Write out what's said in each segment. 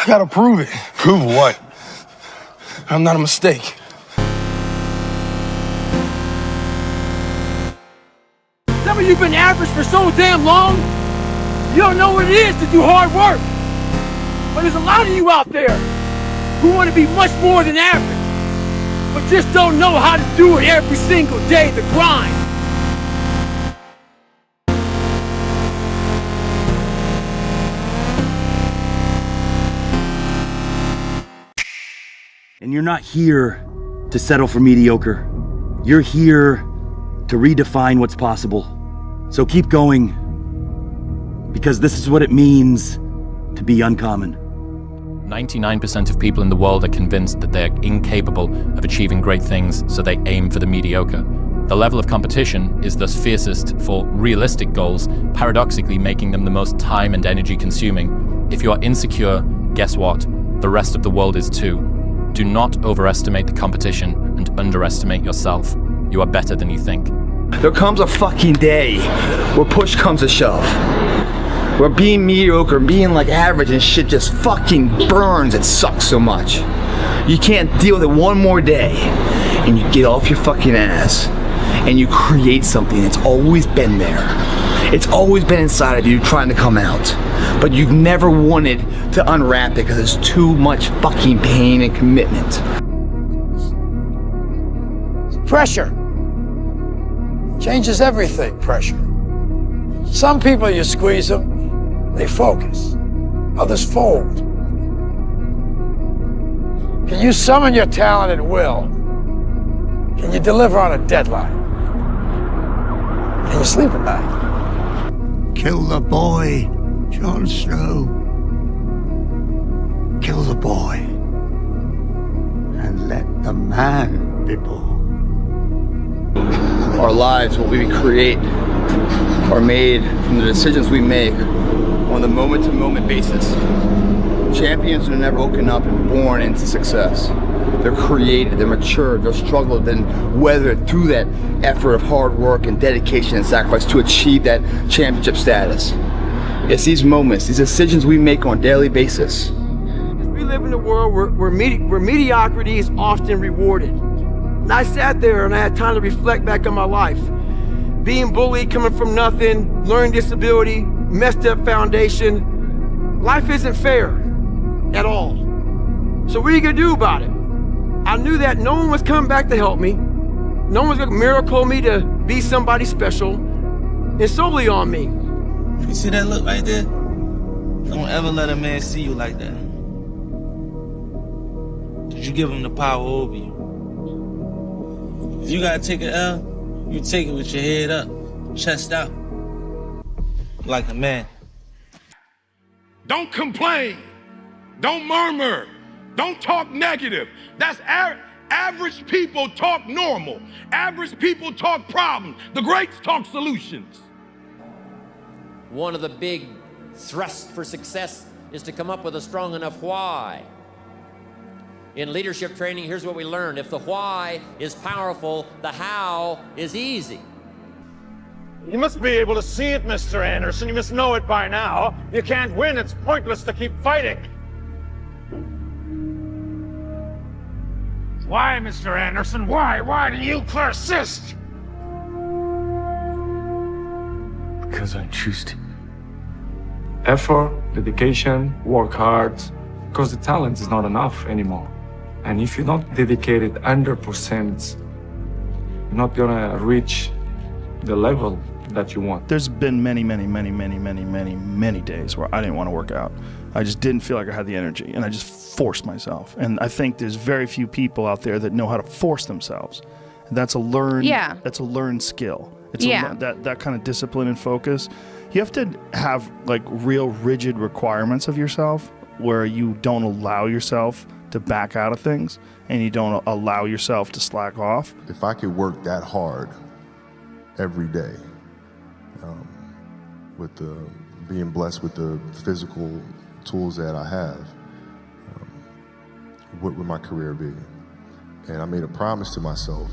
gotta prove it. Prove what? I'm not a mistake. Some of you been average for so damn long, you don't know what it is to do hard work. But there's a lot of you out there who want to be much more than average, but just don't know how to do it every single day, the grind. And you're not here to settle for mediocre. You're here to redefine what's possible. So keep going, because this is what it means to be uncommon. 99% of people in the world are convinced that they're incapable of achieving great things, so they aim for the mediocre. The level of competition is thus fiercest for realistic goals, paradoxically making them the most time and energy consuming. If you are insecure, guess what? The rest of the world is too. Do not overestimate the competition and underestimate yourself. You are better than you think. There comes a fucking day where push comes to shove. Where being mediocre, being like average and shit just fucking burns and sucks so much. You can't deal with it one more day. And you get off your fucking ass and you create something that's always been there. It's always been inside of you trying to come out. But you've never wanted to unwrap it because there's too much fucking pain and commitment. Pressure changes everything, pressure. Some people, you squeeze them, they focus. Others fold. Can you summon your talent at will? Can you deliver on a deadline? Can you sleep at night? Kill the boy, Jon Snow. Kill the boy and let the man be born. Our lives, what we create, are made from the decisions we make on the moment-to-moment basis. Champions are never woken up and born into success. They're created, they're matured, they're struggled, and weathered through that effort of hard work and dedication and sacrifice to achieve that championship status. It's these moments, these decisions we make on a daily basis. We live in a world where mediocrity is often rewarded. And I sat there and I had time to reflect back on my life. Being bullied, coming from nothing, learning disability, messed up foundation. Life isn't fair at all. So what are you gonna do about it? I knew that no one was coming back to help me. No one was gonna miracle me to be somebody special. It's solely on me. You see that look right there? Don't ever let a man see you like that. Cause you give him the power over you. If you gotta take an L, you take it with your head up, chest out, like a man. Don't complain. Don't murmur. Don't talk negative. That's average people talk normal. Average people talk problems. The greats talk solutions. One of the big thrusts for success is to come up with a strong enough why. In leadership training, here's what we learned. If the why is powerful, the how is easy. You must be able to see it, Mr. Anderson. You must know it by now. You can't win. It's pointless to keep fighting. Why, Mr. Anderson? Why? Why do you persist? Because I choose to. Effort, dedication, work hard, because the talent is not enough anymore. And if you're not dedicated 100%, you're not gonna reach the level that you want. There's been many days where I didn't want to work out. I just didn't feel like I had the energy, and I just forced myself. And I think there's very few people out there that know how to force themselves. And that's a learned, that's a learned skill. It's that kind of discipline and focus. You have to have like real rigid requirements of yourself where you don't allow yourself to back out of things and you don't allow yourself to slack off. If I could work that hard every day, with being blessed with the physical tools that I have, what would my career be? And I made a promise to myself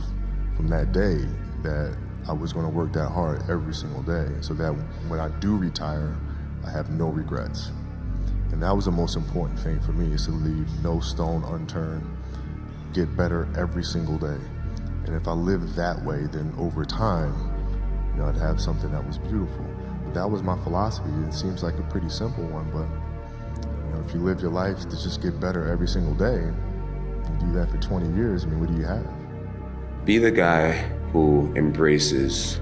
from that day that I was going to work that hard every single day so that when I do retire, I have no regrets. And that was the most important thing for me, is to leave no stone unturned, get better every single day. And if I lived that way, then over time, you know, I'd have something that was beautiful. But that was my philosophy. It seems like a pretty simple one, but you know, if you live your life to just get better every single day, and do that for 20 years, I mean, what do you have? Be the guy who embraces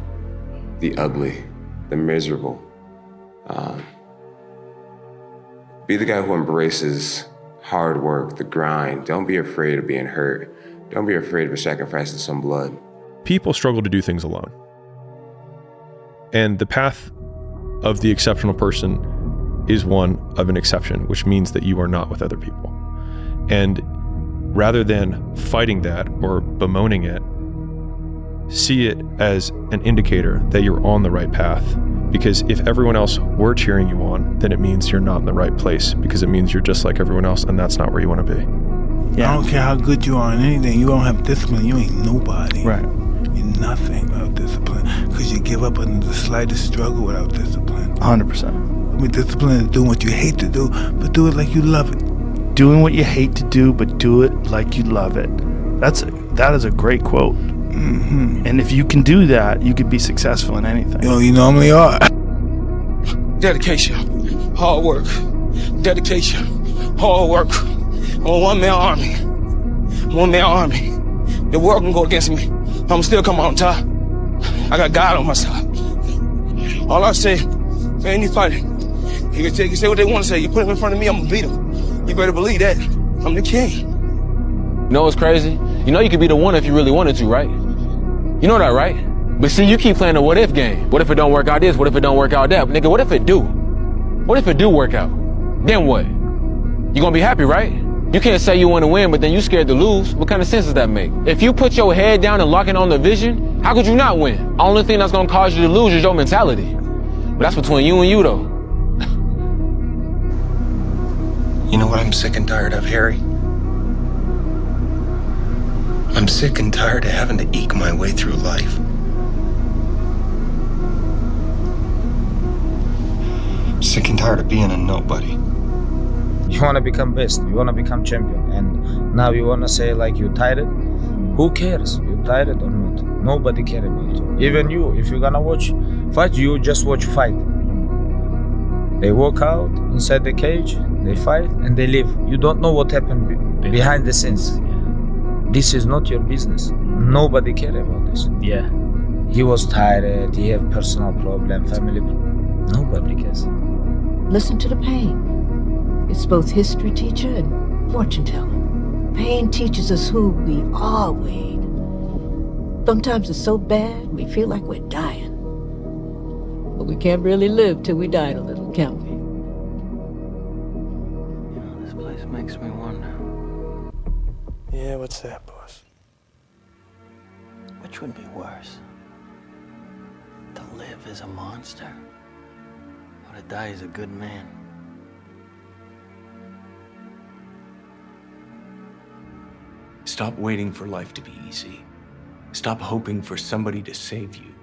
the ugly, the miserable. Be the guy who embraces hard work, the grind. Don't be afraid of being hurt. Don't be afraid of sacrificing some blood. People struggle to do things alone. And the path of the exceptional person is one of an exception, which means that you are not with other people. And rather than fighting that or bemoaning it, see it as an indicator that you're on the right path. Because if everyone else were cheering you on, then it means you're not in the right place, because it means you're just like everyone else, and that's not where you want to be. Yeah. I don't care how good you are in anything, you don't have discipline, you ain't nobody. Right. You're nothing without discipline, because you give up under the slightest struggle without discipline. 100%. I mean, discipline is doing what you hate to do, but do it like you love it. Doing what you hate to do, but do it like you love it. That is a great quote. Mm-hmm. And if you can do that, you could be successful in anything. You know, you normally are. Dedication, hard work. Dedication, hard work. I'm a one-man army. One-man army. The world can go against me. I'm still come on top. I got God on my side. All I say, man, you fighting. You can say what they want to say. You put them in front of me, I'm gonna beat them. You better believe that. I'm the king. You know what's crazy? You know you could be the one if you really wanted to, right? You know that, right? But see, you keep playing the what if game. What if it don't work out this? What if it don't work out that? Nigga, what if it do? What if it do work out? Then what? You gonna be happy, right? You can't say you want to win, but then you scared to lose. What kind of sense does that make? If you put your head down and lock in on the vision, how could you not win? Only thing that's gonna cause you to lose is your mentality. But that's between you and you, though. You know what I'm sick and tired of, Harry? I'm sick and tired of having to eke my way through life. Sick and tired of being a nobody. You want to become best, you want to become champion, and now you want to say like you tired? Who cares? You tired or not? Nobody cares about you. Even you, if you're gonna watch fight, you just watch fight. They walk out inside the cage, they fight, and they leave. You don't know what happened behind the scenes. This is not your business. Nobody cares about this. Yeah. He was tired, he have personal problem, family problem. Nobody cares. Listen to the pain. It's both history teacher and fortune teller. Pain teaches us who we are, Wade. Sometimes it's so bad we feel like we're dying. But we can't really live till we die a little, can we? You know, this place makes me wonder. Yeah, what's that, boss? Which would be worse? To live as a monster? Or to die as a good man? Stop waiting for life to be easy. Stop hoping for somebody to save you.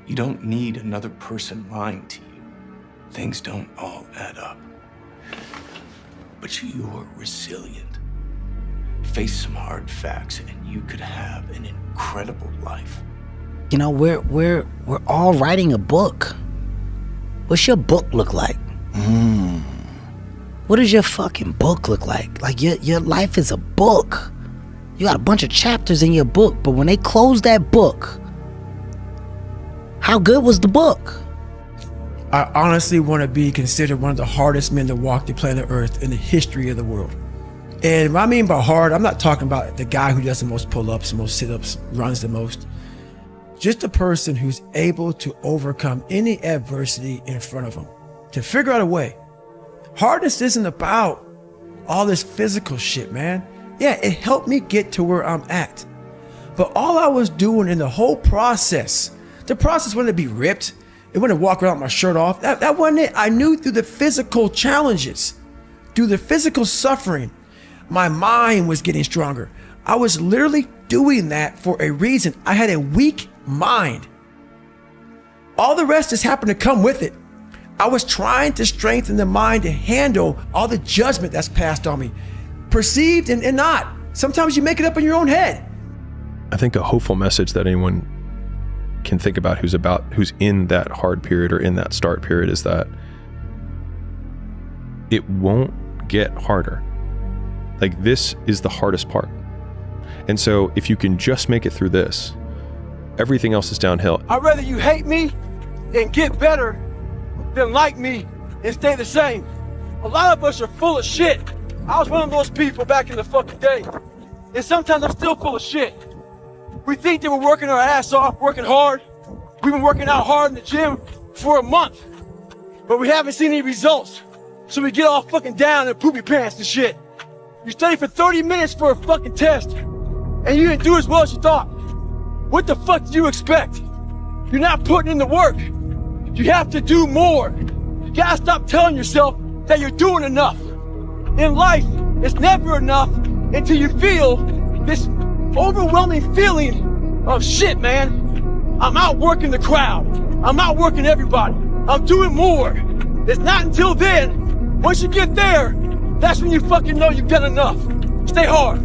You don't need another person lying to you. Things don't all add up. But you're resilient. Face some hard facts and you could have an incredible life. You know, we're all writing a book. What's your book look like? What does your fucking book look like? Like your life is a book. You got a bunch of chapters in your book, but when they close that book, how good was the book? I honestly want to be considered one of the hardest men to walk the planet Earth in the history of the world. And what I mean by hard, I'm not talking about the guy who does the most pull-ups, the most sit-ups, runs the most. Just a person who's able to overcome any adversity in front of him, to figure out a way. Hardness isn't about all this physical shit, man. Yeah, it helped me get to where I'm at. But all I was doing in the whole process, the process wasn't to be ripped. It wasn't to walk around with my shirt off. That wasn't it. I knew through the physical challenges, through the physical suffering, my mind was getting stronger. I was literally doing that for a reason. I had a weak mind. All the rest just happened to come with it. I was trying to strengthen the mind to handle all the judgment that's passed on me, perceived and not. Sometimes you make it up in your own head. I think a hopeful message that anyone can think about who's in that hard period or in that start period is that it won't get harder. Like, this is the hardest part. And so if you can just make it through this, everything else is downhill. I'd rather you hate me and get better than like me and stay the same. A lot of us are full of shit. I was one of those people back in the fucking day. And sometimes I'm still full of shit. We think that we're working our ass off, working hard. We've been working out hard in the gym for a month, but we haven't seen any results. So we get all fucking down and poopy pants and shit. You study for 30 minutes for a fucking test, and you didn't do as well as you thought. What the fuck did you expect? You're not putting in the work. You have to do more. You gotta stop telling yourself that you're doing enough. In life, it's never enough until you feel this overwhelming feeling of shit, man. I'm outworking the crowd. I'm outworking everybody. I'm doing more. It's not until then, once you get there, that's when you fucking know you've done enough. Stay hard.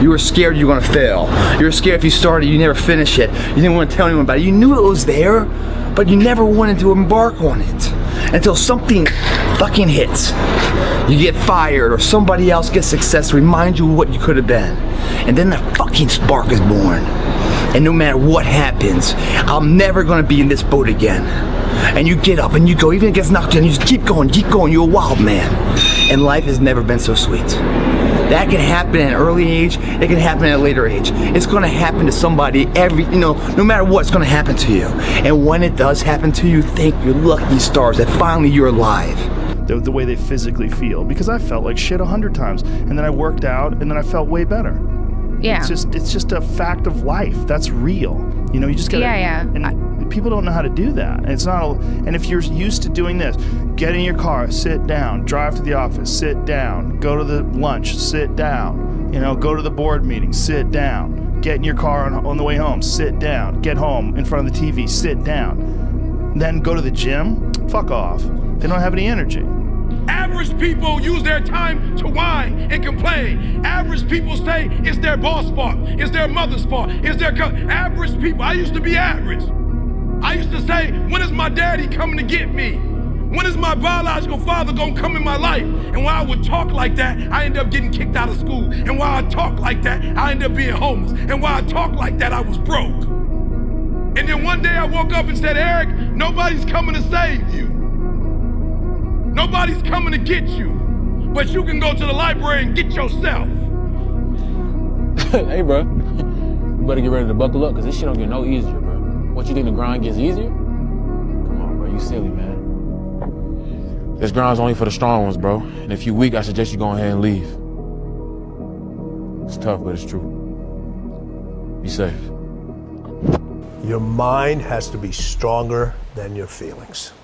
You were scared you were gonna fail. You were scared if you started, you never finish it. You didn't want to tell anyone about it. You knew it was there, but you never wanted to embark on it until something fucking hits. You get fired or somebody else gets success, remind you of what you could have been. And then the fucking spark is born. And no matter what happens, I'm never gonna be in this boat again. And you get up and you go, even if it gets knocked down, you just keep going, you're a wild man. And life has never been so sweet. That can happen at an early age, it can happen at a later age. It's gonna happen to somebody no matter what, it's gonna happen to you. And when it does happen to you, thank your lucky stars that finally you're alive. The way they physically feel, because I felt like shit 100 times, and then I worked out, and then I felt way better. Yeah. It's just a fact of life. That's real. You just gotta. Yeah. And people don't know how to do that. And it's not. And if you're used to doing this, get in your car, sit down, drive to the office, sit down, go to the lunch, sit down. Go to the board meeting, sit down. Get in your car on the way home, sit down. Get home in front of the TV, sit down. Then go to the gym. Fuck off. They don't have any energy. Average people use their time to whine and complain. Average people say it's their boss' fault, it's their mother's fault, it's their average people. I used to be average. I used to say, when is my daddy coming to get me? When is my biological father gonna come in my life? And when I would talk like that, I ended up getting kicked out of school. And while I talk like that, I ended up being homeless. And while I talk like that, I was broke. And then one day I woke up and said, Eric, nobody's coming to save you. Nobody's coming to get you, but you can go to the library and get yourself. Hey, bro, you better get ready to buckle up, because this shit don't get no easier, bro. What, you think the grind gets easier? Come on, bro, you silly, man. This grind's only for the strong ones, bro. And if you weak, I suggest you go ahead and leave. It's tough, but it's true. Be safe. Your mind has to be stronger than your feelings.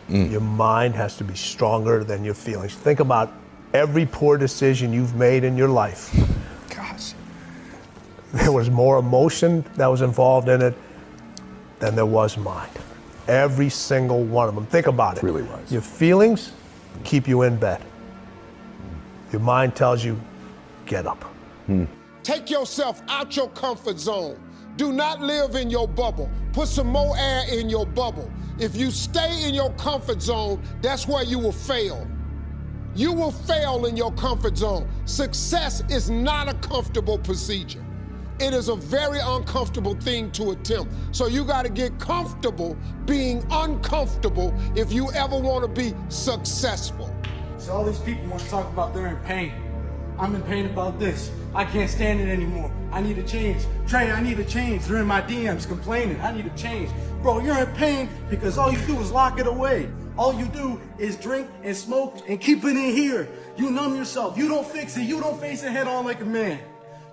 Your mind has to be stronger than your feelings. Think about every poor decision you've made in your life. Gosh. There was more emotion that was involved in it than there was mind. Every single one of them. Think about it. Really was. Your feelings keep you in bed. Your mind tells you, get up. Take yourself out your comfort zone. Do not live in your bubble. Put some more air in your bubble. If you stay in your comfort zone, that's where you will fail. You will fail in your comfort zone. Success is not a comfortable procedure. It is a very uncomfortable thing to attempt. So you got to get comfortable being uncomfortable if you ever want to be successful. So all these people want to talk about they're in pain. I'm in pain about this. I can't stand it anymore. I need to change. Trey, I need to change. They're in my DMs complaining. I need to change. Bro, you're in pain because all you do is lock it away. All you do is drink and smoke and keep it in here. You numb yourself. You don't fix it. You don't face it head on like a man.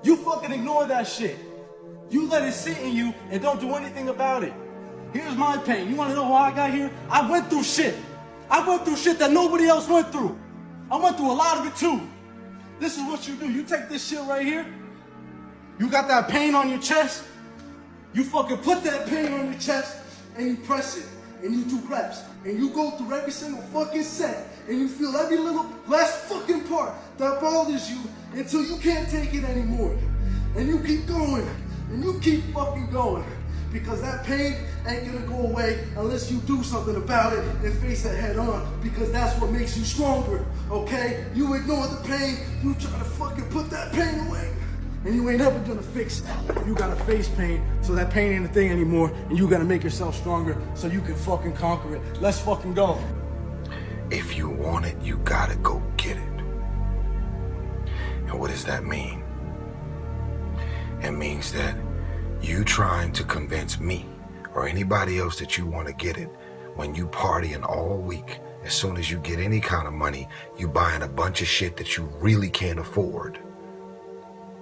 You fucking ignore that shit. You let it sit in you and don't do anything about it. Here's my pain. You want to know how I got here? I went through shit. I went through shit that nobody else went through. I went through a lot of it too. This is what you do. You take this shit right here. You got that pain on your chest. You fucking put that pain on your chest and you press it. and you do reps, and you go through every single fucking set, and you feel every little last fucking part that bothers you until you can't take it anymore. And you keep going, and you keep fucking going. Because that pain ain't gonna go away unless you do something about it and face it head on, because that's what makes you stronger, okay? You ignore the pain, you try to fucking put that pain away, and you ain't ever gonna fix it. You gotta face pain, so that pain ain't a thing anymore, and you gotta make yourself stronger so you can fucking conquer it. Let's fucking go. If you want it, you gotta go get it. And what does that mean? It means that you trying to convince me or anybody else that you want to get it when you partying all week, as soon as you get any kind of money, you buying a bunch of shit that you really can't afford.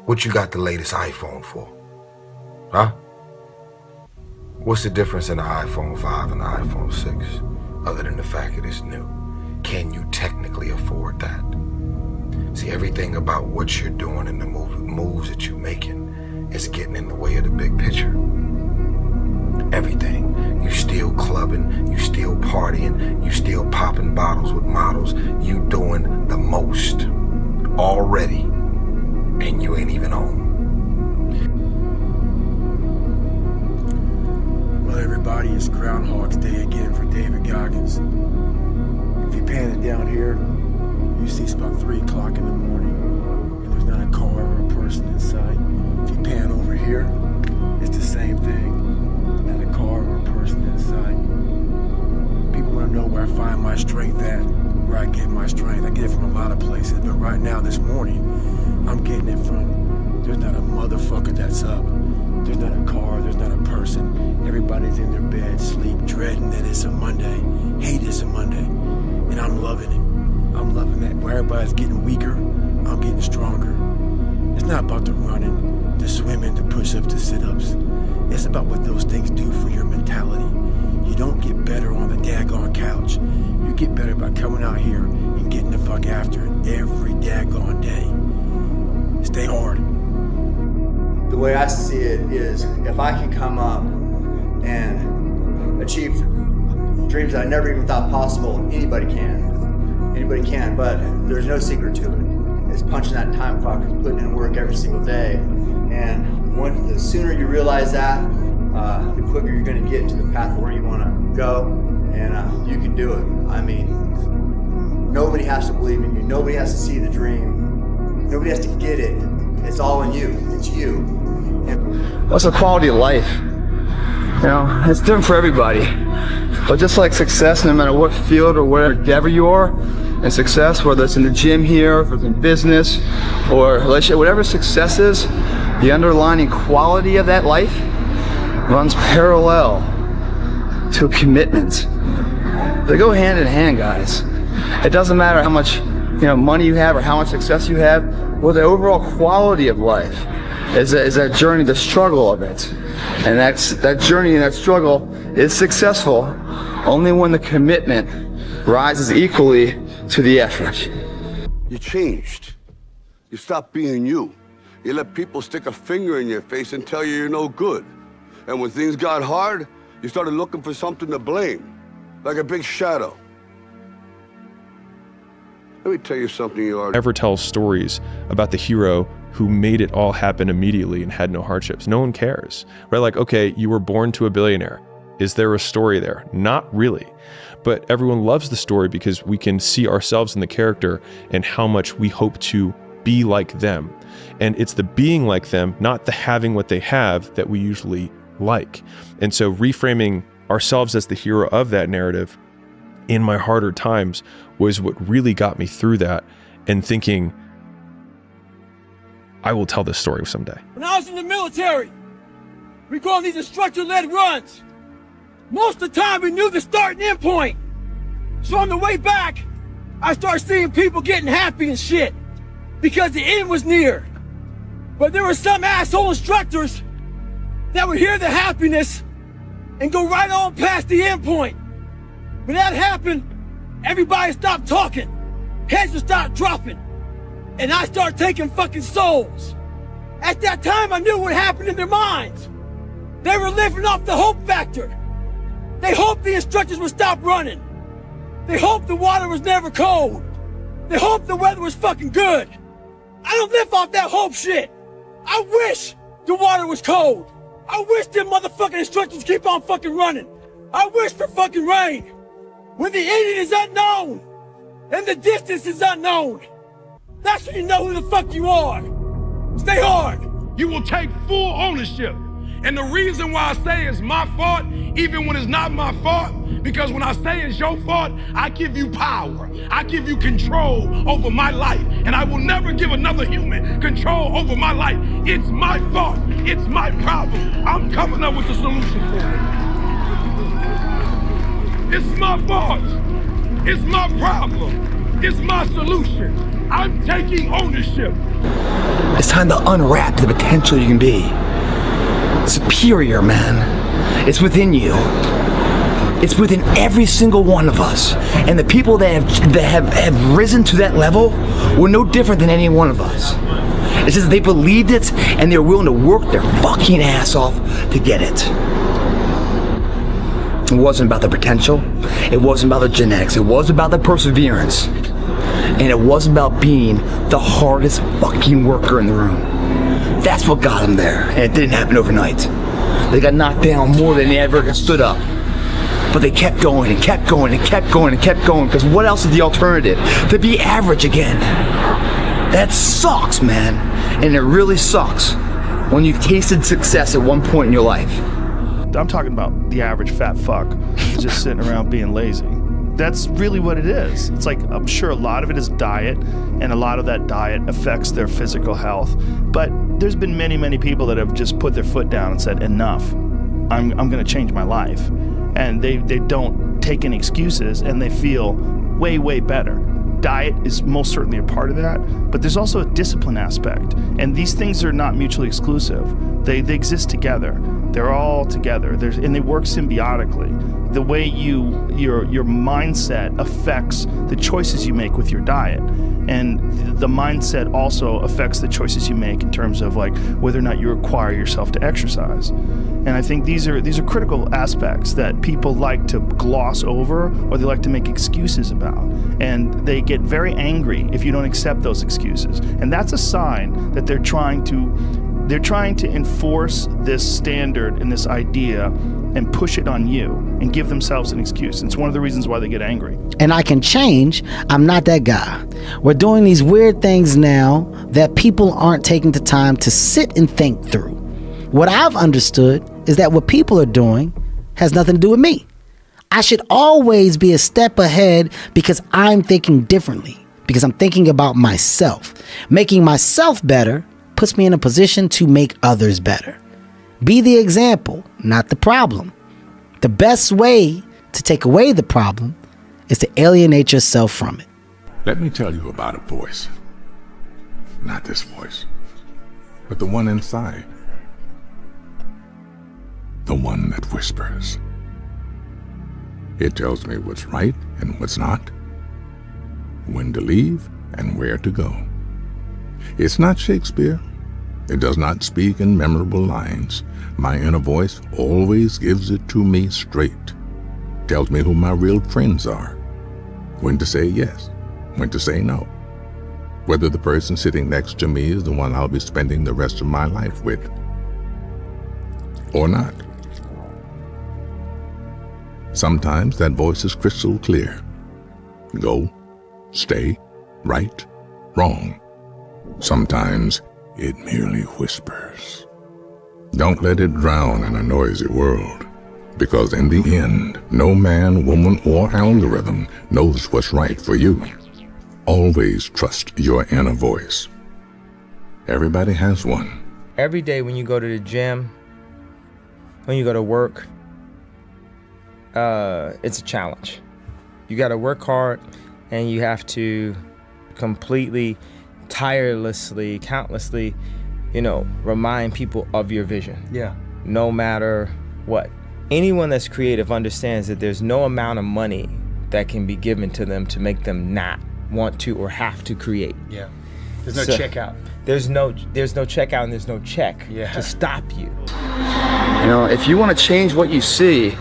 What you got the latest iPhone for? Huh? What's the difference in the iPhone 5 and the iPhone 6, other than the fact that it's new? Can you technically afford that? See, everything about what you're doing and the moves that you're making is getting in the way of the big picture. Everything. You still clubbing, you still partying, you still popping bottles with models. You doing the most already, and you ain't even on. Well, everybody, it's Groundhog's Day again for David Goggins. If you pan it down here, you see it's about 3 o'clock in the morning, and there's not a car or a person in sight. If you pan over here, it's the same thing. Not a car or a person in sight. People want to know where I find my strength at, where I get my strength. I get it from a lot of places, but right now, this morning, I'm getting it from, there's not a motherfucker that's up. There's not a car, there's not a person. Everybody's in their bed, sleep, dreading that it's a Monday. Hate it's a Monday. And I'm loving it. I'm loving that. Where everybody's getting weaker, I'm getting stronger. It's not about the running, the swimming, the push-ups, the sit-ups. It's about what those things do for your mentality. You don't get better on the daggone couch. You get better by coming out here and getting the fuck after it every daggone day. Stay hard. The way I see it is, if I can come up and achieve dreams that I never even thought possible, anybody can. Anybody can, but there's no secret to it. It's punching that time clock, it's putting in work every single day. And the sooner you realize that, the quicker you're gonna get to the path where you wanna go, and you can do it. I mean, nobody has to believe in you. Nobody has to see the dream. Nobody has to get it. It's all in you. It's you. What's the quality of life? You know, it's different for everybody. But just like success, no matter what field or whatever you are, and success, whether it's in the gym here, if it's in business, or relationship, whatever success is, the underlying quality of that life runs parallel to commitment. They go hand in hand, guys. It doesn't matter how much money you have or how much success you have. Well, the overall quality of life is that journey, the struggle of it. And that journey and that struggle is successful only when the commitment rises equally to the effort. You changed. You stopped being you. You let people stick a finger in your face and tell you you're no good. And when things got hard, you started looking for something to blame, like a big shadow. Let me tell you something you already Ever tells stories about the hero who made it all happen immediately and had no hardships. No one cares, right? Like, okay, you were born to a billionaire. Is there a story there? Not really. But everyone loves the story because we can see ourselves in the character and how much we hope to be like them. And it's the being like them, not the having what they have, that we usually like. And so reframing ourselves as the hero of that narrative in my harder times was what really got me through that, and thinking, I will tell this story someday. When I was in the military, we go on these instructor-led runs. Most of the time, we knew the start and end point. So on the way back, I started seeing people getting happy and shit because the end was near. But there were some asshole instructors that would hear the happiness and go right on past the end point. When that happened, everybody stopped talking. Heads would start dropping. And I started taking fucking souls. At that time, I knew what happened in their minds. They were living off the hope factor. They hoped the instructors would stop running. They hoped the water was never cold. They hoped the weather was fucking good. I don't live off that hope shit. I wish the water was cold. I wish them motherfucking instructors keep on fucking running. I wish for fucking rain. When the ending is unknown and the distance is unknown, that's when you know who the fuck you are. Stay hard. You will take full ownership. And the reason why I say it's my fault, even when it's not my fault, because when I say it's your fault, I give you power. I give you control over my life. And I will never give another human control over my life. It's my fault. It's my problem. I'm coming up with a solution for it. It's my fault. It's my problem. It's my solution. I'm taking ownership. It's time to unwrap the potential you can be. Superior, man. It's within you. It's within every single one of us. And the people that have risen to that level were no different than any one of us. It's just that they believed it and they're willing to work their fucking ass off to get it. It wasn't about the potential. It wasn't about the genetics. It was about the perseverance. And it was about being the hardest fucking worker in the room. That's what got them there. And it didn't happen overnight. They got knocked down more than they ever stood up. But they kept going and kept going and kept going and kept going, because what else is the alternative? To be average again. That sucks, man. And it really sucks when you've tasted success at one point in your life. I'm talking about the average fat fuck just sitting around being lazy. That's really what it is. It's like, I'm sure a lot of it is diet, and a lot of that diet affects their physical health. But there's been many, many people that have just put their foot down and said, enough, I'm gonna change my life. And they don't take any excuses, and they feel way, way better. Diet is most certainly a part of that, but there's also a discipline aspect. And these things are not mutually exclusive. They exist together. They're all together. And they work symbiotically. The way your mindset affects the choices you make with your diet. And the mindset also affects the choices you make in terms of like whether or not you require yourself to exercise. And I think these are critical aspects that people like to gloss over, or they like to make excuses about. And they get very angry if you don't accept those excuses. And that's a sign that they're trying to enforce this standard and this idea and push it on you and give themselves an excuse. It's one of the reasons why they get angry. And I can change. I'm not that guy. We're doing these weird things now that people aren't taking the time to sit and think through. What I've understood is that what people are doing has nothing to do with me. I should always be a step ahead because I'm thinking differently, because I'm thinking about myself. Making myself better puts me in a position to make others better. Be the example, not the problem. The best way to take away the problem is to alienate yourself from it. Let me tell you about a voice. Not this voice, but the one inside. The one that whispers. It tells me what's right and what's not, when to leave and where to go. It's not Shakespeare. It does not speak in memorable lines. My inner voice always gives it to me straight. Tells me who my real friends are. When to say yes, when to say no. Whether the person sitting next to me is the one I'll be spending the rest of my life with. Or not. Sometimes that voice is crystal clear. Go, stay, right, wrong. Sometimes it merely whispers. Don't let it drown in a noisy world, because in the end, no man, woman, or algorithm knows what's right for you. Always trust your inner voice. Everybody has one. Every day when you go to the gym, when you go to work, it's a challenge. You got to work hard, and you have to completely, tirelessly, countlessly, remind people of your vision. Yeah. No matter what. Anyone that's creative understands that there's no amount of money that can be given to them to make them not want to or have to create. Yeah. There's no checkout. There's no checkout, and there's no check to stop you. If you want to change what you see,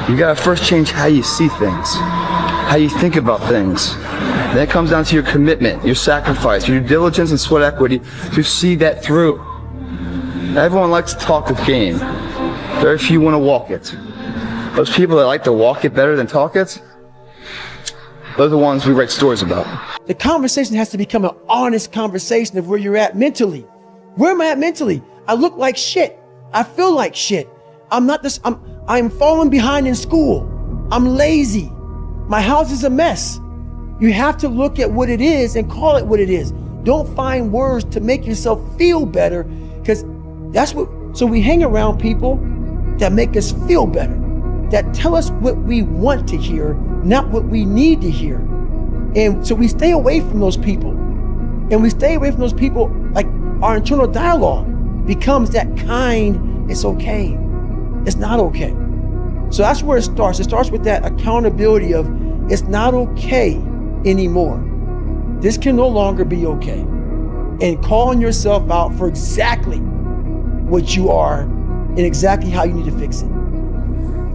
You gotta first change how you see things, how you think about things. Then it comes down to your commitment, your sacrifice, your due diligence and sweat equity to see that through. Everyone likes to talk the game. Very few want to walk it. Those people that like to walk it better than talk it, those are the ones we write stories about. The conversation has to become an honest conversation of where you're at mentally. Where am I at mentally? I look like shit. I feel like shit. I'm falling behind in school. I'm lazy. My house is a mess. You have to look at what it is and call it what it is. Don't find words to make yourself feel better, because so we hang around people that make us feel better, that tell us what we want to hear, not what we need to hear. And so we stay away from those people. And we stay away from those people, like our internal dialogue becomes that kind, it's okay. It's not okay. So that's where it starts. It starts with that accountability of it's not okay anymore. This can no longer be okay. And calling yourself out for exactly what you are and exactly how you need to fix it.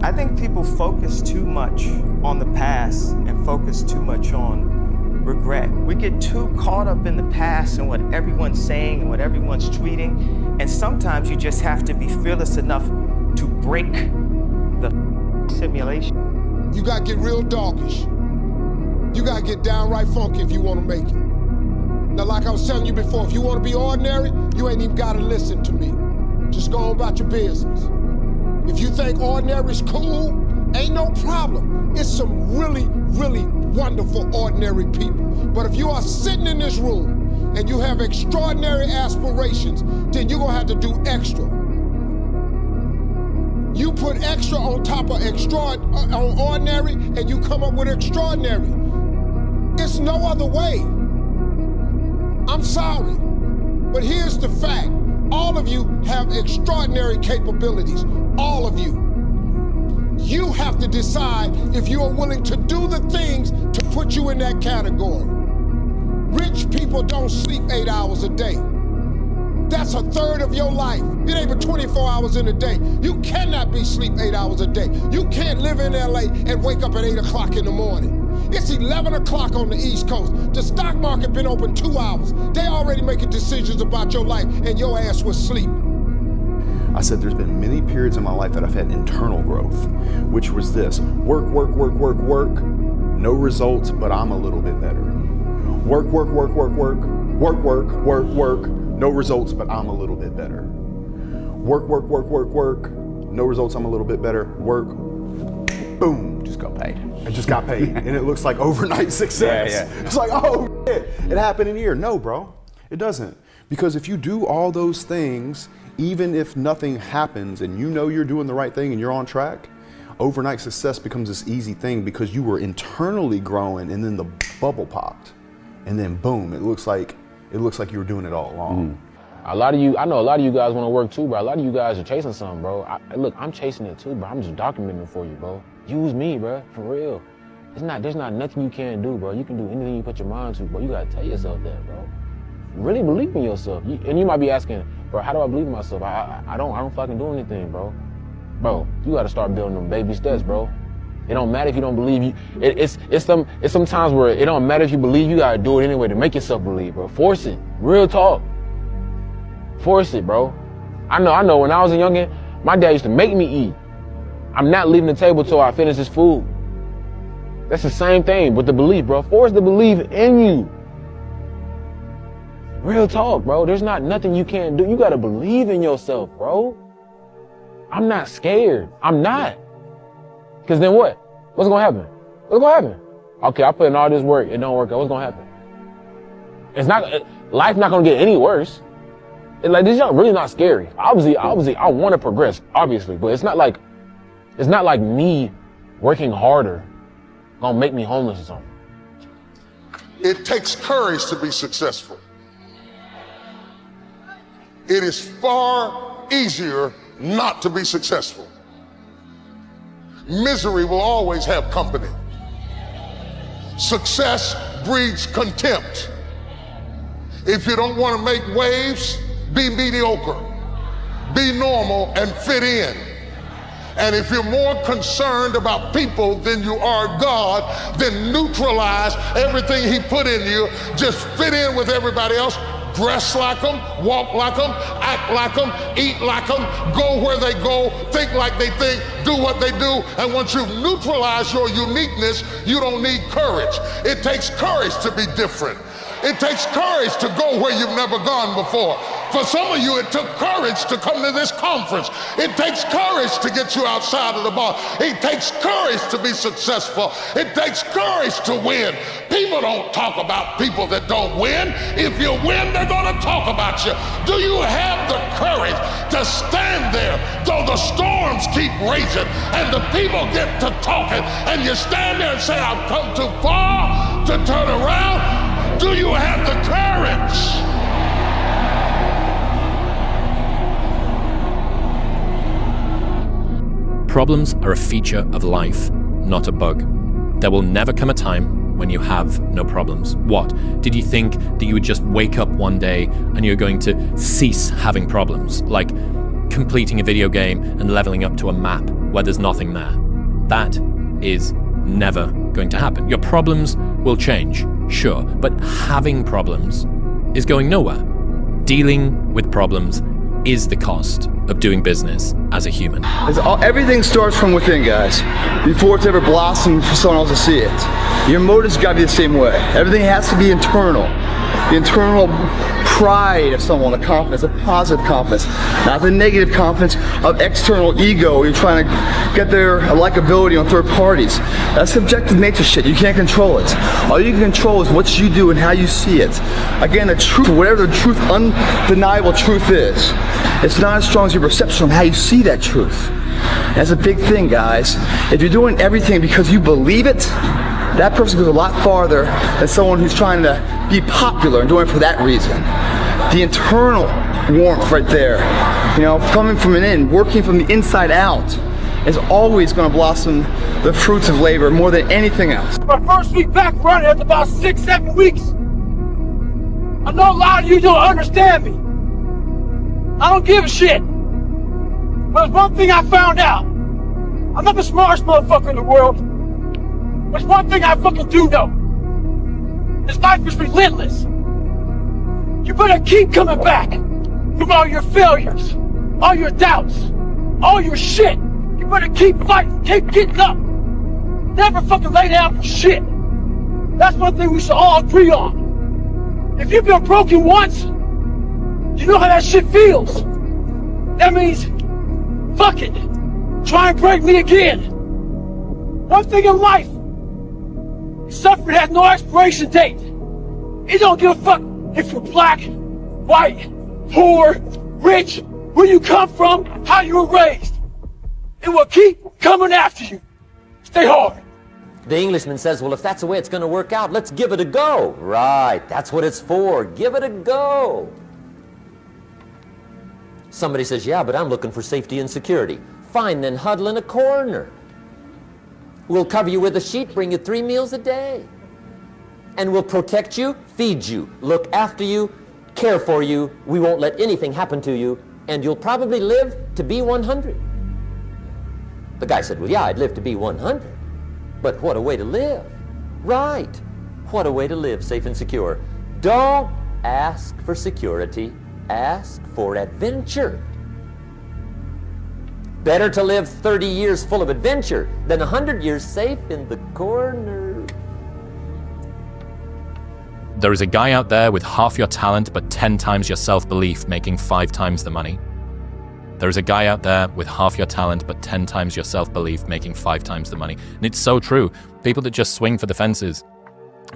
I think people focus too much on the past and focus too much on regret. We get too caught up in the past and what everyone's saying and what everyone's tweeting, and sometimes you just have to be fearless enough to break the simulation. You gotta get real doggish. You gotta get downright funky if you wanna make it. Now, like I was telling you before, if you wanna be ordinary, you ain't even gotta listen to me. Just go on about your business. If you think ordinary's cool, ain't no problem. It's some really, really wonderful ordinary people. But if you are sitting in this room and you have extraordinary aspirations, then you're gonna have to do extra. You put extra on top of on ordinary, and you come up with extraordinary. It's no other way. I'm sorry, but here's the fact. All of you have extraordinary capabilities, all of you. You have to decide if you are willing to do the things to put you in that category. Rich people don't sleep 8 hours a day. That's a third of your life. It ain't but 24 hours in a day. You cannot be asleep 8 hours a day. You can't live in LA and wake up at 8 o'clock in the morning. It's 11 o'clock on the East Coast. The stock market been open 2 hours. They already making decisions about your life and your ass was asleep. I said there's been many periods in my life that I've had internal growth, which was this: work, work, work, work, work, no results, but I'm a little bit better. Work, work, work, work, work, work, work, work, work, no results, but I'm a little bit better. Work, work, work, work, work, no results, I'm a little bit better. Work, boom, just got paid. I just got paid, and it looks like overnight success. Yeah. It's like, oh shit, it happened in a year. No, bro, it doesn't. Because if you do all those things, even if nothing happens and you know you're doing the right thing and you're on track, overnight success becomes this easy thing because you were internally growing and then the bubble popped. And then boom, it looks like you were doing it all along. A lot of you, I know a lot of you guys want to work too, bro. A lot of you guys are chasing something, bro. Look, I'm chasing it too, bro. I'm just documenting for you, bro. Use me, bro, for real. There's not nothing you can't do, bro. You can do anything you put your mind to, bro. You gotta tell yourself that, bro. Really believe in yourself. And you might be asking, bro, how do I believe in myself? I don't fucking do anything, bro. Bro, you gotta start building them baby steps, bro. It don't matter if you don't believe you. It's some times where it don't matter if you believe, you gotta do it anyway to make yourself believe, bro. Force it. Real talk. Force it, bro. I know when I was a youngin', my dad used to make me eat. I'm not leaving the table till I finish this food. That's the same thing with the belief, bro. Force the belief in you. Real talk, bro. There's not nothing you can't do. You gotta believe in yourself, bro. I'm not scared. I'm not. Cause then what? What's gonna happen? What's gonna happen? Okay, I put in all this work, it don't work out. What's gonna happen? Life's not gonna get any worse. This is really not scary. Obviously, I want to progress, obviously, but it's not like me working harder gonna make me homeless or something. It takes courage to be successful. It is far easier not to be successful. Misery will always have company. Success breeds contempt. If you don't want to make waves, be mediocre. Be normal and fit in. And if you're more concerned about people than you are God, then neutralize everything he put in you. Just fit in with everybody else. Dress like them, walk like them, act like them, eat like them, go where they go, think like they think, do what they do. And once you've neutralized your uniqueness, you don't need courage. It takes courage to be different. It takes courage to go where you've never gone before. For some of you, it took courage to come to this conference. It takes courage to get you outside of the box. It takes courage to be successful. It takes courage to win. People don't talk about people that don't win. If you win, they're going to talk about you. Do you have the courage to stand there though the storms keep raging and the people get to talking and you stand there and say, I've come too far to turn around? Do you have the courage? Problems are a feature of life, not a bug. There will never come a time when you have no problems. What? Did you think that you would just wake up one day and you're going to cease having problems? Like completing a video game and leveling up to a map where there's nothing there. That is never going to happen. Your problems will change, sure, but having problems is going nowhere. Dealing with problems is the cost of doing business as a human. Everything starts from within, guys, before it's ever blossomed for someone else to see it. Your motives gotta be the same way. Everything has to be internal. The internal pride of someone, the confidence, a positive confidence, not the negative confidence of external ego. You're trying to get their likability on third parties. That's subjective nature shit. You can't control it. All you can control is what you do and how you see it. Again, the truth, whatever the truth, undeniable truth is, it's not as strong as your perception of how you see that truth. That's a big thing, guys. If you're doing everything because you believe it, that person goes a lot farther than someone who's trying to be popular and doing it for that reason. The internal warmth right there, coming from an working from the inside out, is always going to blossom the fruits of labor more than anything else. My first week back running after about 6-7 weeks. I know a lot of you don't understand me. I don't give a shit. But there's one thing I found out. I'm not the smartest motherfucker in the world. There's one thing I fucking do know. This life is relentless. You better keep coming back from all your failures, all your doubts, all your shit. You better keep fighting, keep getting up. Never fucking lay down for shit. That's one thing we should all agree on. If you've been broken once, you know how that shit feels. That means, fuck it. Try and break me again. One thing in life, suffering has no expiration date. It don't give a fuck if you're black, white, poor, rich, where you come from, how you were raised. It will keep coming after you. Stay hard. The Englishman says, well, if that's the way it's going to work out, let's give it a go. Right, that's what it's for. Give it a go. Somebody says, yeah, but I'm looking for safety and security. Fine, then huddle in a corner. We'll cover you with a sheet, bring you 3 meals a day. And we'll protect you, feed you, look after you, care for you. We won't let anything happen to you, and you'll probably live to be 100. The guy said, well, yeah, I'd live to be 100. But what a way to live. Right. What a way to live, safe and secure. Don't ask for security. Ask for adventure. Better to live 30 years full of adventure than 100 years safe in the corner. There is a guy out there with half your talent but 10 times your self-belief making 5 times the money. There is a guy out there with half your talent but 10 times your self-belief making 5 times the money. And it's so true. People that just swing for the fences.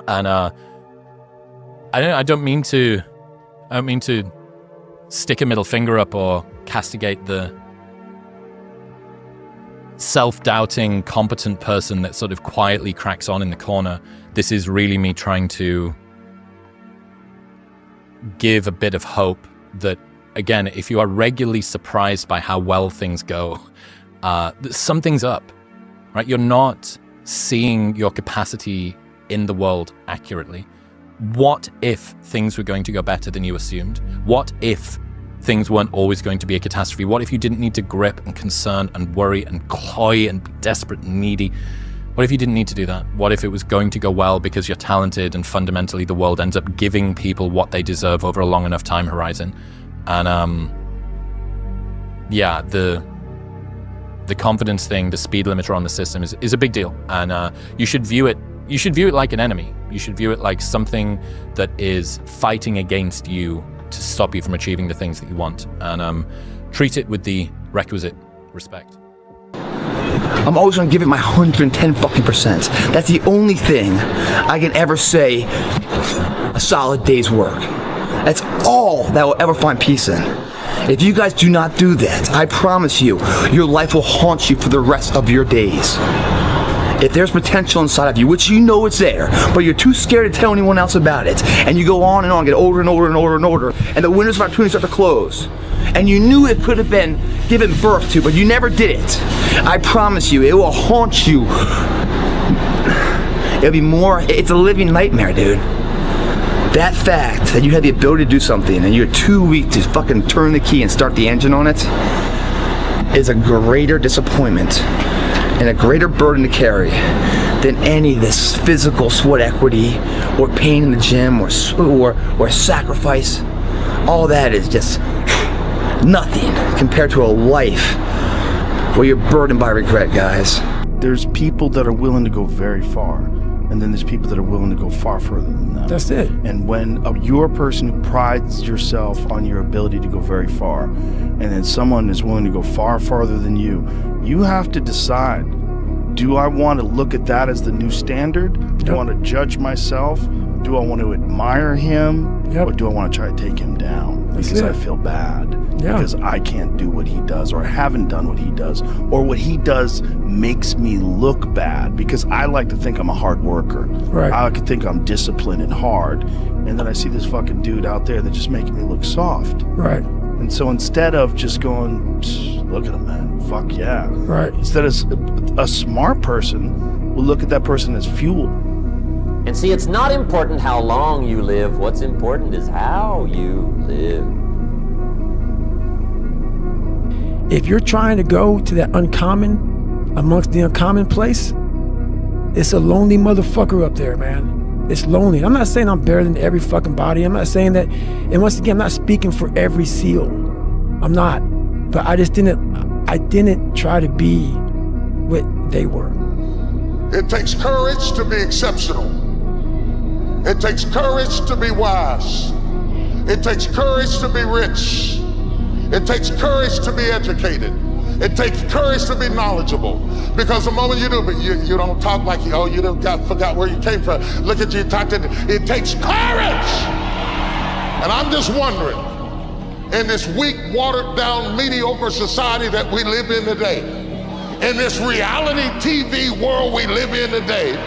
And I don't mean to stick a middle finger up or castigate the self-doubting, competent person that sort of quietly cracks on in the corner. This is really me trying to give a bit of hope that, again, if you are regularly surprised by how well things go, something's up, right? You're not seeing your capacity in the world accurately. What if things were going to go better than you assumed? What if things weren't always going to be a catastrophe? What if you didn't need to grip and concern and worry and cloy and be desperate and needy? What if you didn't need to do that? What if it was going to go well because you're talented and fundamentally the world ends up giving people what they deserve over a long enough time horizon? And yeah, the confidence thing, the speed limiter on the system is a big deal. And you should view it like an enemy. You should view it like something that is fighting against you to stop you from achieving the things that you want. And treat it with the requisite respect. I'm always gonna give it my 110 fucking %. That's the only thing I can ever say a solid day's work. That's all that will ever find peace in. If you guys do not do that, I promise you, your life will haunt you for the rest of your days. If there's potential inside of you, which you know it's there, but you're too scared to tell anyone else about it, and you go on and on, get older and older and older and older, and the windows of opportunity start to close, and you knew it could have been given birth to, but you never did it, I promise you, it will haunt you. It'll be more, it's a living nightmare, dude. That fact that you had the ability to do something and you're too weak to fucking turn the key and start the engine on it is a greater disappointment and a greater burden to carry than any of this physical sweat equity or pain in the gym or sacrifice. All that is just nothing compared to a life where you're burdened by regret, guys. There's people that are willing to go very far, and then there's people that are willing to go far further than that. That's it. And when you're a person who prides yourself on your ability to go very far, and then someone is willing to go far farther than you have to decide, do I want to look at that as the new standard? Do I want to judge myself? Do I want to admire him? Or do I want to try to take him down? Because I feel bad. Because I can't do what he does, or I haven't done what he does, or what he does makes me look bad, because I like to think I'm a hard worker. Right. I like to think I'm disciplined and hard, and then I see this fucking dude out there that just making me look soft. Right. And so instead of just going, look at him, man, fuck yeah. Right. Instead of a smart person will look at that person as fuel. And see, it's not important how long you live. What's important is how you live. If you're trying to go to that uncommon, amongst the uncommon place, it's a lonely motherfucker up there, man. It's lonely. I'm not saying I'm better than every fucking body. I'm not saying that, and once again, I'm not speaking for every SEAL. I'm not. But I didn't try to be what they were. It takes courage to be exceptional. It takes courage to be wise. It takes courage to be rich. It takes courage to be educated. It takes courage to be knowledgeable. Because the moment you do, but you don't talk like you forgot where you came from. Look at you talking. It takes courage. And I'm just wondering, in this weak, watered down, mediocre society that we live in today, in this reality TV world we live in today,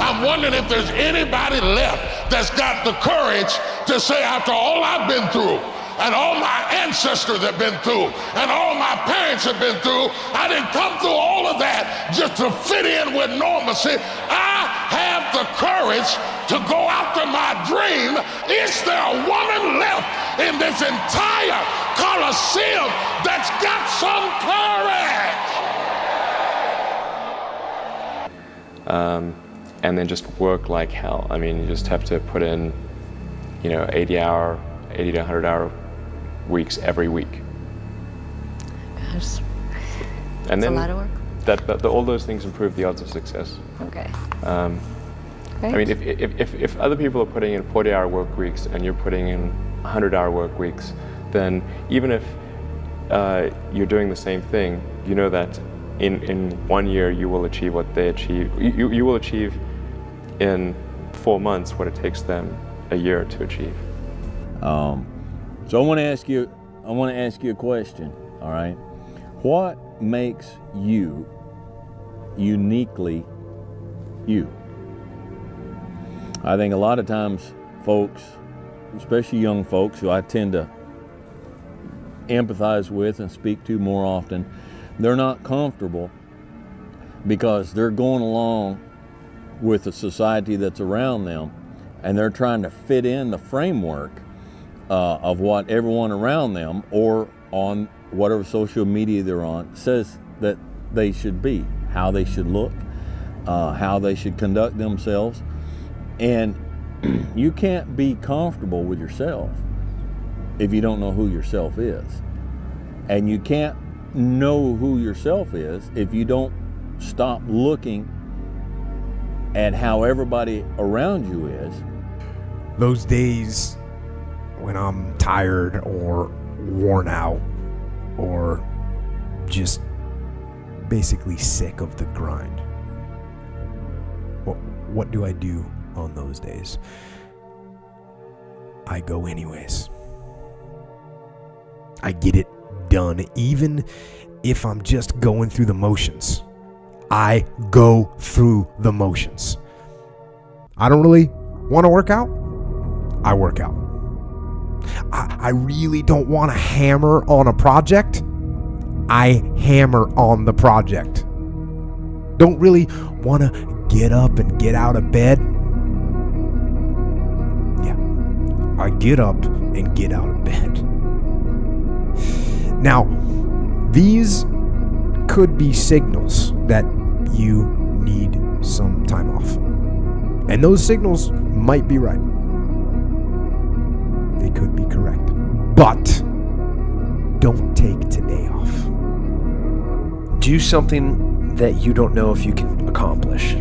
I'm wondering if there's anybody left that's got the courage to say, after all I've been through, and all my ancestors have been through, and all my parents have been through, I didn't come through all of that just to fit in with normalcy. I have the courage to go after my dream. Is there a woman left in this entire Coliseum that's got some courage? And then just work like hell. I mean, you just have to put in, 80 to 100 hour weeks every week. Gosh. And then a lot of work. All those things improve the odds of success. Okay. I mean, if other people are putting in 40-hour work weeks and you're putting in 100-hour work weeks, then even if you're doing the same thing, you know that in 1 year you will achieve what they achieve. You will achieve in 4 months what it takes them a year to achieve. So I want to ask you a question. All right, what makes you uniquely you? I think a lot of times folks, especially young folks who I tend to empathize with and speak to more often, they're not comfortable because they're going along with the society that's around them and they're trying to fit in the framework of what everyone around them or on whatever social media they're on says that they should be, how they should look, how they should conduct themselves. And you can't be comfortable with yourself if you don't know who yourself is. And you can't know who yourself is if you don't stop looking at how everybody around you is. Those days when I'm tired or worn out or just basically sick of the grind, what do I do on those days? I go anyways. I get it done, even if I'm just going through the motions. I go through the motions. I don't really want to work out. I work out. I really don't want to hammer on a project. I hammer on the project. Don't really want to get up and get out of bed. Yeah, I get up and get out of bed. Now, these could be signals that you need some time off. And those signals might be right. They could be correct. But don't take today off. Do something that you don't know if you can accomplish.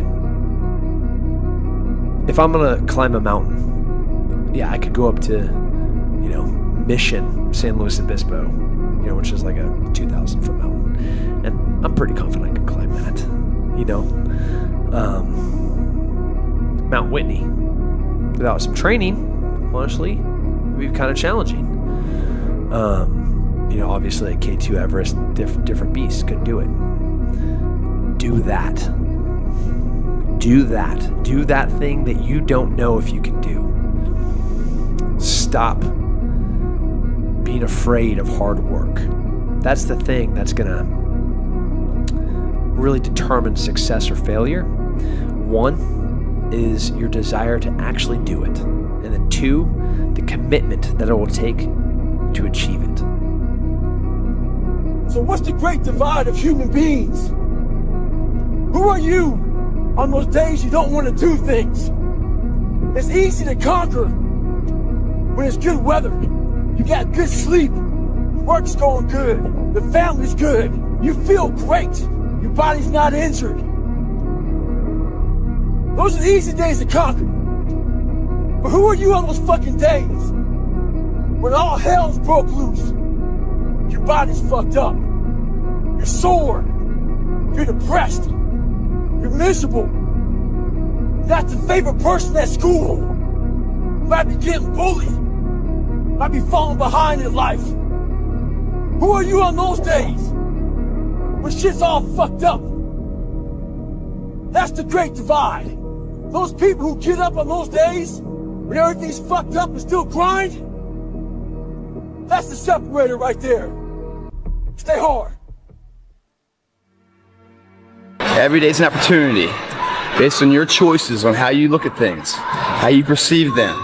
If I'm gonna climb a mountain, yeah, I could go up to, Mission, San Luis Obispo, which is like a 2,000 foot mountain. And I'm pretty confident I can climb that, Mount Whitney, without some training, honestly, would be kind of challenging. Obviously at K2 Everest, different beasts, couldn't do it. Do that. Do that thing that you don't know if you can do. Stop being afraid of hard work. That's the thing that's gonna really determine success or failure. One is your desire to actually do it. And then two, the commitment that it will take to achieve it. So what's the great divide of human beings? Who are you on those days you don't want to do things? It's easy to conquer when it's good weather. You got good sleep, work's going good, the family's good, you feel great, your body's not injured. Those are the easy days to conquer. But who are you on those fucking days when all hell's broke loose? Your body's fucked up, you're sore, you're depressed, you're miserable. Not the favorite person at school. You might be getting bullied, might be falling behind in life. Who are you on those days when shit's all fucked up? That's the great divide. Those people who get up on those days when everything's fucked up and still grind, that's the separator right there. Stay hard. Every day's an opportunity based on your choices on how you look at things, how you perceive them,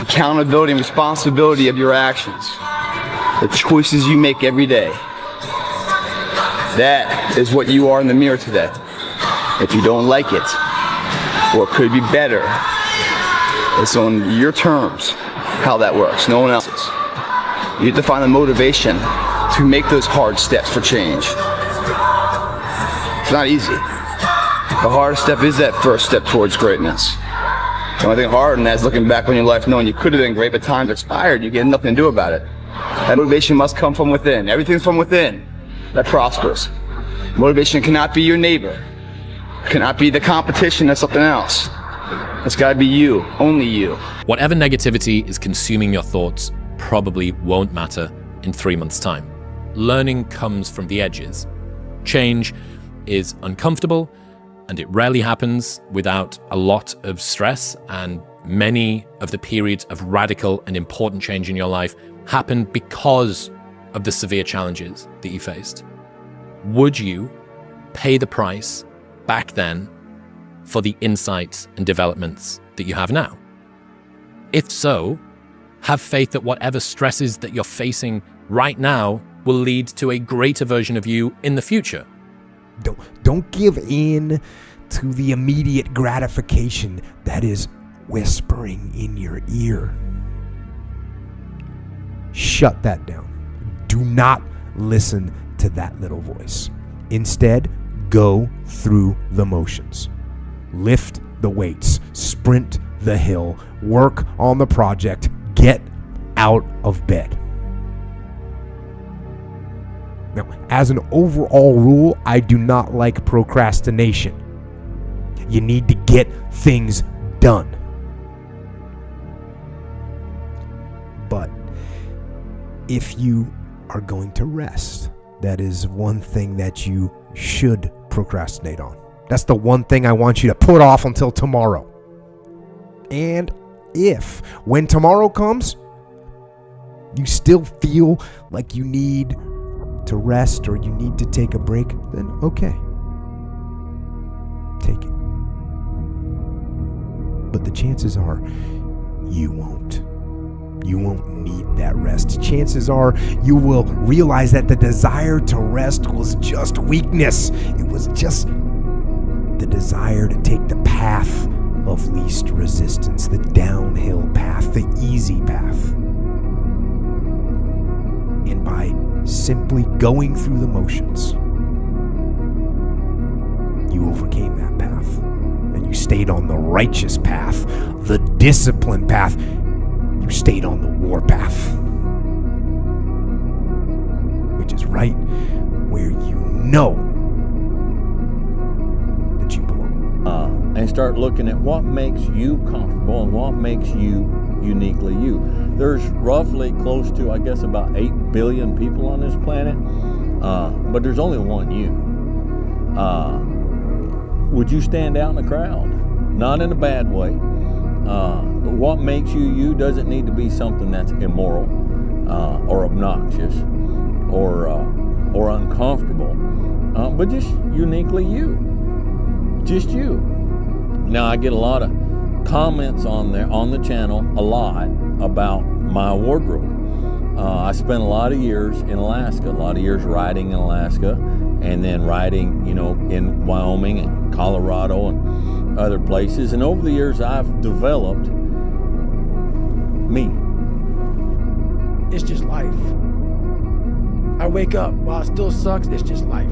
accountability and responsibility of your actions, the choices you make every day. That is what you are in the mirror today. If you don't like it, or it could be better, it's on your terms how that works, no one else's. You have to find the motivation to make those hard steps for change. It's not easy. The hardest step is that first step towards greatness. The only thing harder than that is looking back on your life knowing you could have been great, but time's expired, you get nothing to do about it. That motivation must come from within. Everything's from within that prospers. Motivation cannot be your neighbor. It cannot be the competition of something else. It's gotta be you, only you. Whatever negativity is consuming your thoughts probably won't matter in 3 months' time. Learning comes from the edges. Change is uncomfortable, and it rarely happens without a lot of stress, and many of the periods of radical and important change in your life happen because of the severe challenges that you faced. Would you pay the price back then for the insights and developments that you have now? If so, Have faith that whatever stresses that you're facing right now will lead to a greater version of you in the future. Don't give in to the immediate gratification that is whispering in your ear. Shut that down. Do not listen to that little voice. Instead, go through the motions. Lift the weights, sprint the hill, work on the project, get out of bed. Now, as an overall rule, I do not like procrastination. You need to get things done. But if you are going to rest, that is one thing that you should procrastinate on. That's the one thing I want you to put off until tomorrow. And if, when tomorrow comes, you still feel like you need to rest or you need to take a break, then okay. Take it. But the chances are you won't. You won't need that rest. Chances are you will realize that the desire to rest was just weakness. It was just the desire to take the path of least resistance, the downhill path, the easy path. And by simply going through the motions, you overcame that path. And you stayed on the righteous path, the disciplined path. You stayed on the war path, which is right where you know that you belong. And start looking at what makes you comfortable and what makes you uniquely you. There's roughly close to, I guess, about 8 billion people on this planet, but there's only one you. Would you stand out in the crowd? Not in a bad way. What makes you you doesn't need to be something that's immoral or obnoxious or uncomfortable, but just uniquely you. Just you. Now, I get a lot of comments on the channel a lot about my wardrobe. I spent a lot of years in Alaska, a lot of years riding in Alaska, and then riding, in Wyoming and Colorado and other places. And over the years, I've developed me. It's just life. I wake up, while it still sucks, it's just life.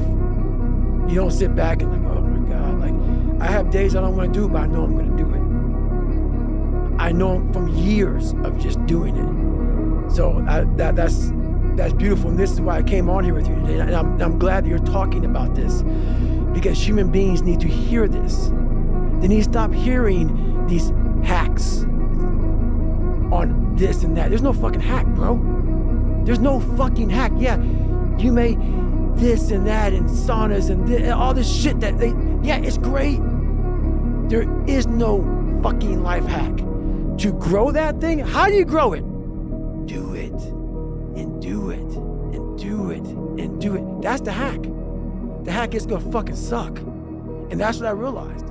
You don't sit back and oh my God, I have days I don't want to do it, but I know I'm going to do it. I know from years of just doing it. So that's beautiful, and this is why I came on here with you today. And I'm glad that you're talking about this, because human beings need to hear this. They need to stop hearing these hacks on this and that. There's no fucking hack, bro. There's no fucking hack. Yeah, you may this and that and saunas and all this shit it's great. There is no fucking life hack. To grow that thing, how do you grow it? Do it, and do it, and do it, and do it. That's the hack. The hack is gonna fucking suck. And that's what I realized.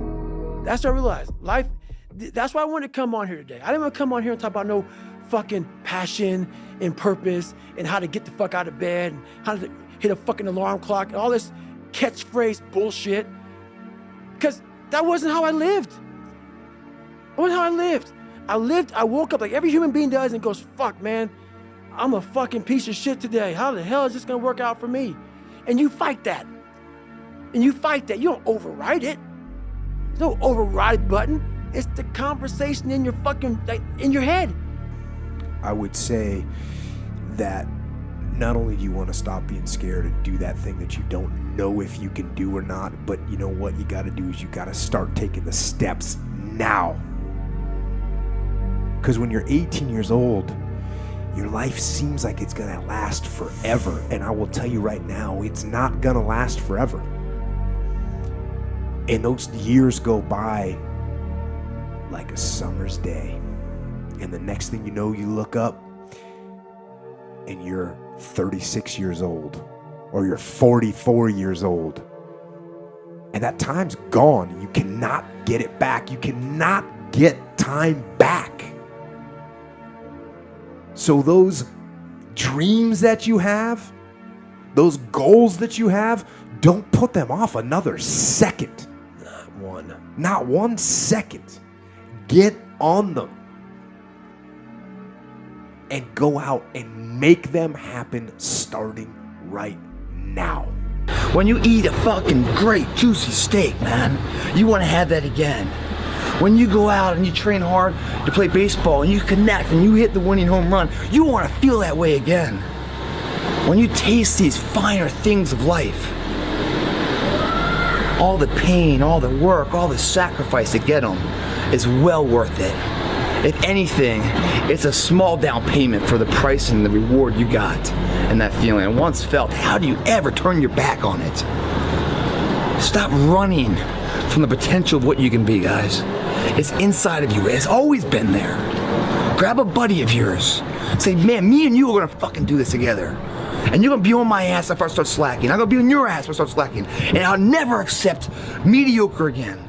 Life, that's why I wanted to come on here today. I didn't want to come on here and talk about no fucking passion and purpose and how to get the fuck out of bed and how to hit a fucking alarm clock and all this catchphrase bullshit. Because that wasn't how I lived. I woke up like every human being does and goes, fuck, man, I'm a fucking piece of shit today. How the hell is this gonna work out for me? And you fight that. You don't override it. There's no override button. It's the conversation in your fucking, in your head. I would say that not only do you want to stop being scared and do that thing that you don't know if you can do or not, but you know what you got to do is you got to start taking the steps now. Because when you're 18 years old, your life seems like it's going to last forever. And I will tell you right now, it's not going to last forever. And those years go by like a summer's day. And the next thing you know, you look up and you're 36 years old or you're 44 years old. And that time's gone. You cannot get it back. You cannot get time back. So those dreams that you have, those goals that you have, don't put them off another second. Not 1 second. Get on them. And go out and make them happen starting right now. When you eat a fucking great juicy steak, man, you want to have that again. When you go out and you train hard to play baseball and you connect and you hit the winning home run, you want to feel that way again. When you taste these finer things of life, all the pain, all the work, all the sacrifice to get them is well worth it. If anything, it's a small down payment for the price and the reward you got and that feeling. And once felt, how do you ever turn your back on it? Stop running from the potential of what you can be, guys. It's inside of you. It's always been there. Grab a buddy of yours. Say, man, me and you are gonna fucking do this together. And you're gonna be on my ass if I start slacking. I'm gonna be on your ass if I start slacking. And I'll never accept mediocre again.